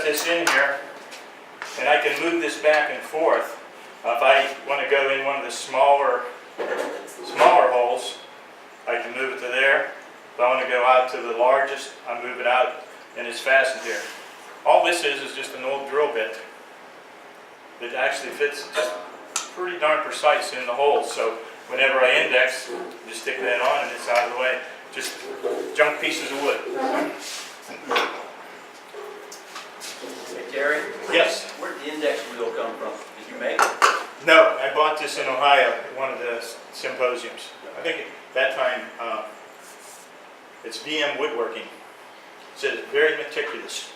this in here, and I can move this back and forth. If I want to go in one of the smaller holes, I can move it to there. If I want to go out to the largest, I move it out, and it's fastened here. All this is just an old drill bit that actually fits just pretty darn precise in the hole. So whenever I index, just stick that on and it's out of the way. Just junk pieces of wood. Hey Terry? Yes? Where did the index wheel come from? Did you make it? No, I bought this in Ohio at one of the symposiums. I think at that time, it's VM Woodworking. It says very meticulous.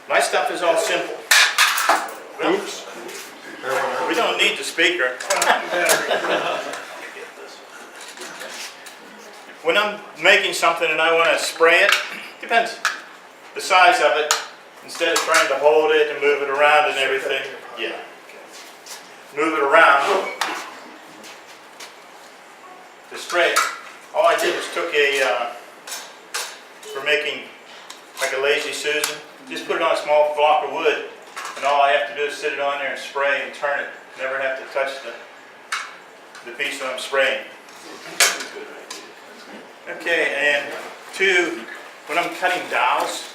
My stuff is all simple. Oops. We don't need the speaker. When I'm making something and I want to spray it, depends the size of it. Instead of trying to hold it and move it around and everything, yeah, move it around to spray it. All I did was took for making like a Lazy Susan, just put it on a small block of wood, and all I have to do is sit it on there and spray and turn it. Never have to touch the piece that I'm spraying. Okay, and two, when I'm cutting dowels,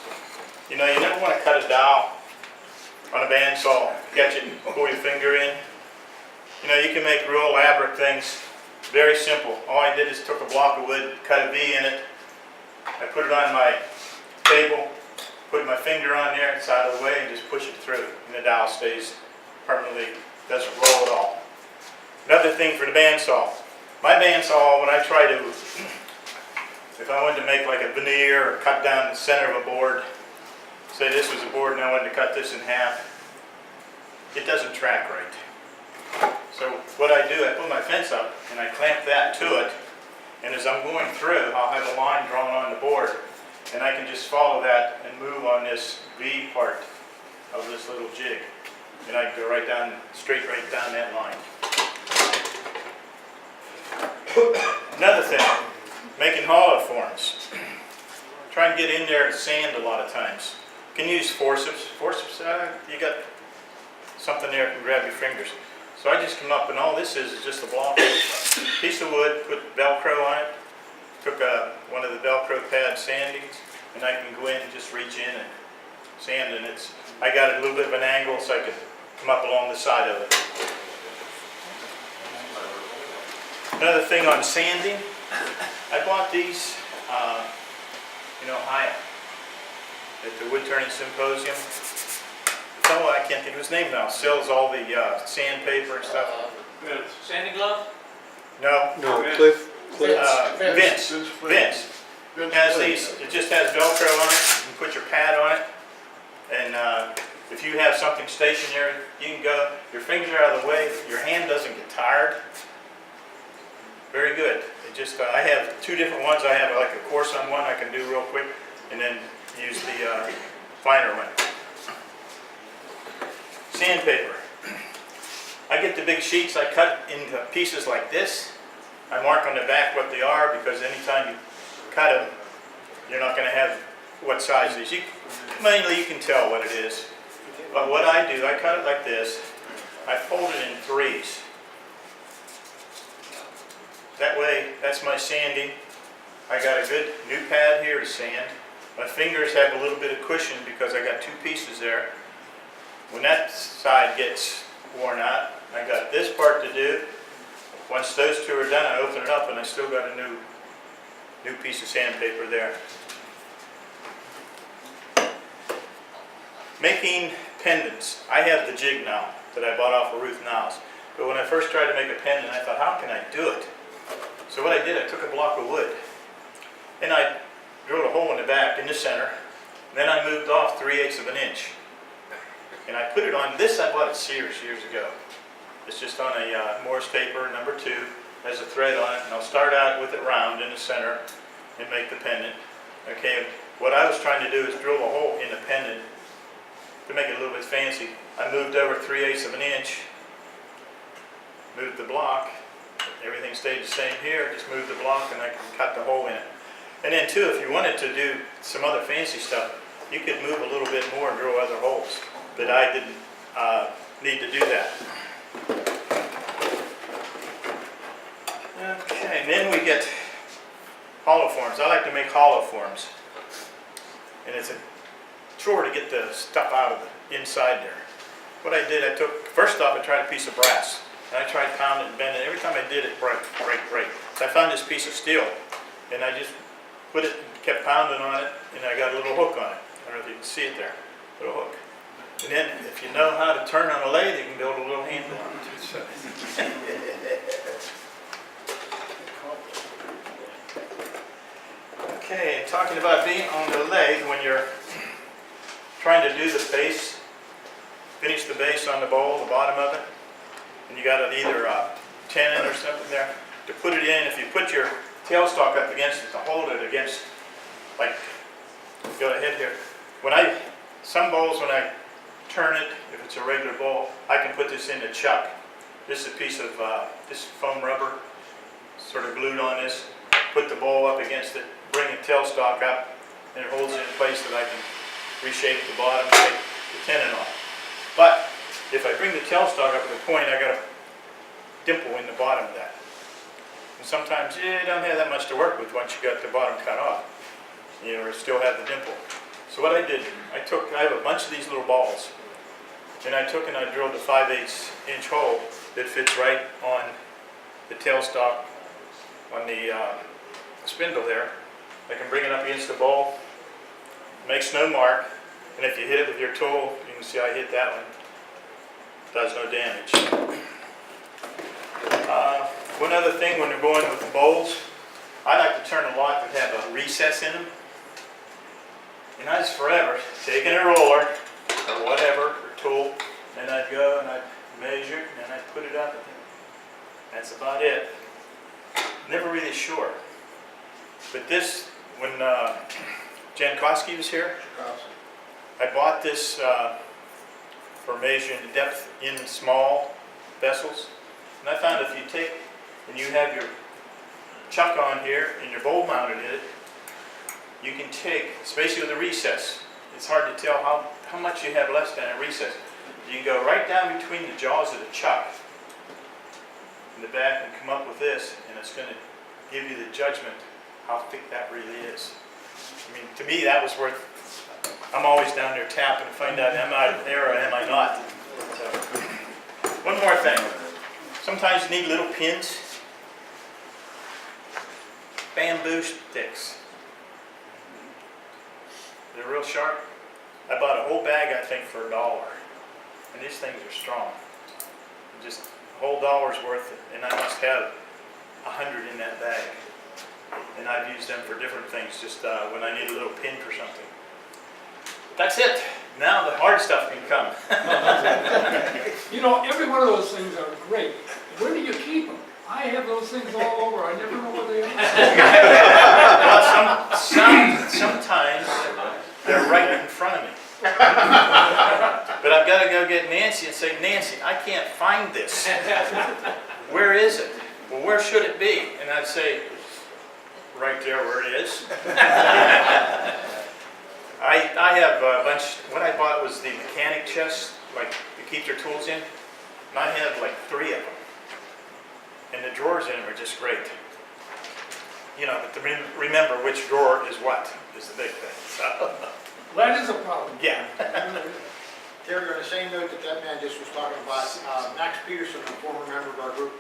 you know, you never want to cut a dowel on a bandsaw, catch it and pull your finger in. You know, you can make real elaborate things very simple. All I did is took a block of wood, cut a V in it, I put it on my table, put my finger on there, it's out of the way, and just push it through, and the dowel stays permanently, doesn't roll at all. Another thing for the bandsaw. My bandsaw, when I try to, if I wanted to make like a veneer or cut down the center of a board, say this was a board and I wanted to cut this in half, it doesn't track right. So what I do, I pull my fence up and I clamp that to it, and as I'm going through, I'll have a line drawn on the board, and I can just follow that and move on this V part of this little jig, and I can go right down, straight right down that line. Another thing, making hollow forms. Try and get in there and sand a lot of times. You can use forceps. Forceps, you got something there that can grab your fingers. So I just come up, and all this is just a block, piece of wood, put Velcro on it, took one of the Velcro pad sandings, and I can go in and just reach in and sand, and I got it a little bit of an angle so I could come up along the side of it. Another thing on sanding, I bought these in Ohio at the Wood Turning Symposium. The fellow, I can't think of his name now, sells all the sandpaper and stuff. Sanding glove? No, No, Cliff. Vince. Has these, it just has Velcro on it, you can put your pad on it, and if you have something stationary, you can go, your fingers are out of the way, your hand doesn't get tired. Very good. It just, I have two different ones. I have like a coarse on one I can do real quick, and then use the finer one. Sandpaper. I get the big sheets, I cut into pieces like this. I mark on the back what they are, because anytime you cut them, you're not going to have what size it is. Mainly you can tell what it is. But what I do, I cut it like this. I fold it in threes. That way, that's my sanding. I got a good new pad here to sand. My fingers have a little bit of cushion because I got two pieces there. When that side gets worn out, I got this part to do. Once those two are done, I open it up and I still got a new piece of sandpaper there. Making pendants. I have the jig now that I bought off of Ruth Niles. But when I first tried to make a pendant, I thought, how can I do it? So what I did, I took a block of wood and I drilled a hole in the back in the center. And then I moved off 3/8 of an inch. And I put it on, this I bought at Sears years ago. It's just on a Morris paper, number 2, has a thread on it, and I'll start out with it round in the center and make the pendant. Okay, what I was trying to do is drill a hole in the pendant to make it a little bit fancy. I moved over 3/8 of an inch, moved the block, everything stayed the same here, just moved the block and I can cut the hole in it. And then too, if you wanted to do some other fancy stuff, you could move a little bit more and drill other holes. But I didn't need to do that. Okay, and then we get hollow forms. I like to make hollow forms. And it's a chore to get the stuff out of the inside there. What I did, first off I tried a piece of brass. And I tried pounding and bending. Every time I did it, break. So I found this piece of steel. And I just put it, kept pounding on it, and I got a little hook on it. I don't know if you can see it there, little hook. And then if you know how to turn on a lathe, you can build a little handle on it. So. Okay, and talking about being on the lathe, when you're trying to do the base, finish the base on the bowl, the bottom of it, and you got it either tenon or something there, to put it in, if you put your tailstock up against it, to hold it against, like, go ahead here. Some bowls, when I turn it, if it's a regular bowl, I can put this in the chuck. This is a piece of this foam rubber, sort of glued on this. Put the bowl up against it, bring the tailstock up, and it holds it in place that I can reshape the bottom and take the tenon off. But if I bring the tailstock up to the point, I got a dimple in the bottom of that. And sometimes you don't have that much to work with once you got the bottom cut off. You know, or still have the dimple. So what I did, I have a bunch of these little balls, and I took and I drilled a 5/8 inch hole that fits right on the tailstock on the spindle there. I can bring it up against the bowl, makes no mark, and if you hit it with your tool, you can see I hit that one, does no damage. One other thing when you're going with the bowls, I like to turn a lot that have a recess in them. And I just forever taking a roller or whatever, or tool, and I'd go and I'd measure it and I'd put it up. That's about it. Never really sure. But this, when Jankowski was here, I bought this for measuring the depth in small vessels. And I found if you take and you have your chuck on here and your bowl mounted in it, you can take, especially with a recess, it's hard to tell how much you have left in a recess. You can go right down between the jaws of the chuck in the back and come up with this, and it's going to give you the judgment how thick that really is. I mean, to me that was worth, I'm always down there tapping to find out am I there or am I not. So, one more thing, sometimes you need little pins, bamboo sticks. They're real sharp. I bought a whole bag, I think, for $1. And these things are strong. Just a whole $1's worth, and I must have 100 in that bag. And I've used them for different things, just when I need a little pin for something. That's it. Now the hard stuff can come. You know, every one of those things are great. Where do you keep them? I have those things all over. I never know where they are. Well, sometimes they're right in front of me. But I've got to go get Nancy and say, Nancy, I can't find this. Where is it? Well, where should it be? And I'd say, right there where it is. I have a bunch, what I bought was the mechanic chest, like to keep your tools in. And I have like 3 of them. And the drawers in them are just great. You know, but to remember which drawer is what is the big thing. So. That is a problem. Yeah. Terry, on the same note that man just was talking about, Max Peterson, a former member of our group,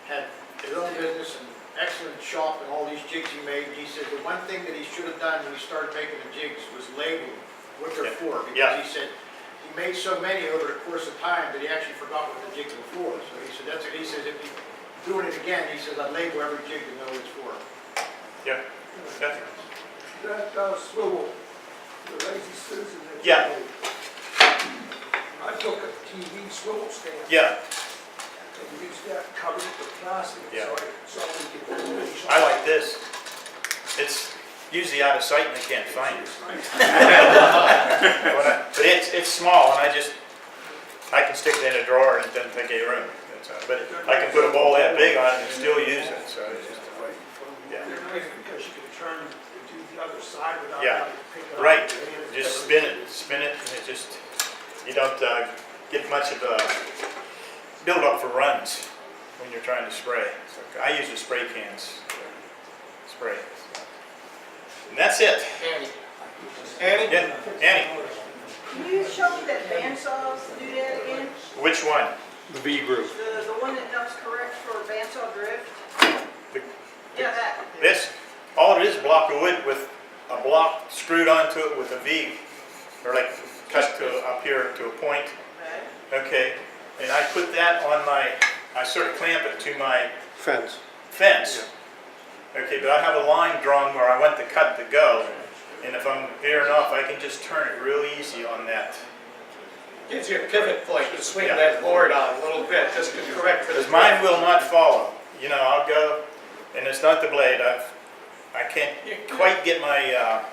had his own business and excellent shop and all these jigs he made. He said the one thing that he should have done when he started making the jigs was label what they're for. Because he said he made so many over the course of time that he actually forgot what the jigs were for. So he said he says if he's doing it again, he says I'd label every jig to know what it's for. Yeah. That swivel, the Lazy Susan. Yeah. I took a TV swivel stand. Yeah. And used that, covered it with plastic. Yeah. So we could. I like this. It's usually out of sight and I can't find it. But it's small and I can stick it in a drawer and it doesn't take any room. limits on it. But I can put a bowl that big on it and still use it, so it's just, yeah. They're nice because you can turn to the other side without Yeah. having to pick it up. Right, just spin it, and it just, you don't get much of a build-up for runs when you're trying to spray. So I use the spray cans to spray. And that's it. Annie? Yeah, Annie, Can you show me that bandsaws do that again? which one? the V group. The one that does correct for bandsaw drift? The- Yeah, that. This, all it is block of wood with a block screwed onto it with a V, or like cut to up here to a point. Okay. Okay, and I put that on my, I sort of clamp it to my Fence. fence. Okay, but I have a line drawn where I want the cut to go, and if I'm veering off, I can just turn it real easy on that. Gives you a pivot point to swing that board on a little bit, just to correct for the. Because mine will not follow. You know, I'll go, and it's not the blade. I can't quite get my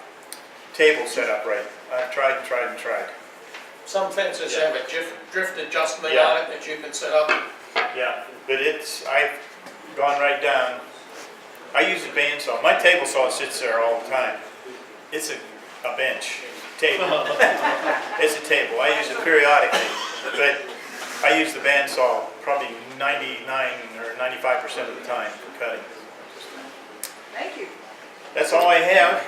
table set up right. I've tried and tried and tried. Some fences have a drift adjustment Yeah. on it that you can set up. Yeah, but I've gone right down. I use a bandsaw. My table saw sits there all the time. It's a bench table. It's a table. I use it periodically, but I use the bandsaw probably 99 or 95% of the time for cutting. Thank you. That's all I have.